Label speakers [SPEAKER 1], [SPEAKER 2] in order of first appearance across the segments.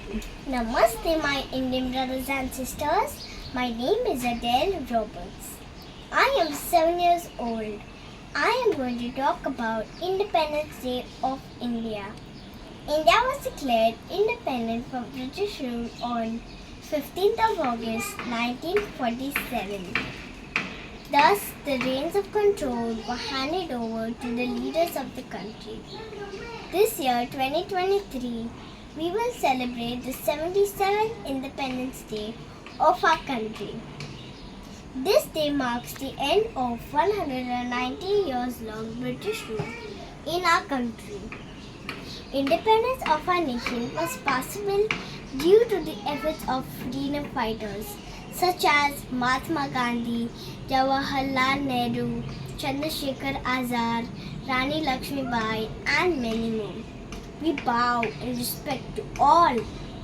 [SPEAKER 1] Namaste, my Indian brothers and sisters. My name is Adele Roberts. I am 7 years old. I am going to talk about Independence Day of India. India was declared independent from British rule on 15th of August 1947. Thus, the reins of control were handed over to the leaders of the country. This year, 2023, we will celebrate the 77th Independence Day of our country. This day marks the end of 190 years long British rule in our country. Independence of our nation was possible due to the efforts of freedom fighters such as Mahatma Gandhi, Jawaharlal Nehru, Chandrasekhar Azad, Rani Lakshmibai, and many more. We bow in respect to all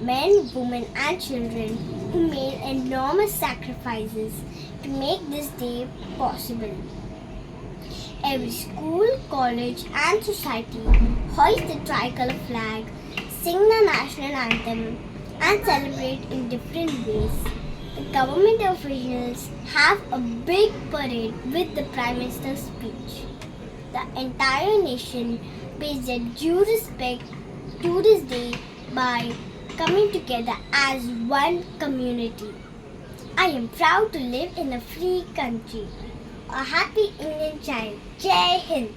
[SPEAKER 1] men, women, and children who made enormous sacrifices to make this day possible. Every school, college, and society hoist the tricolor flag, sing the national anthem, and celebrate in different ways. The government officials have a big parade with the Prime Minister's speech. The entire nation pays their due respect to this day by coming together as one community. I am proud to live in a free country. A happy Indian child. Jai Hind.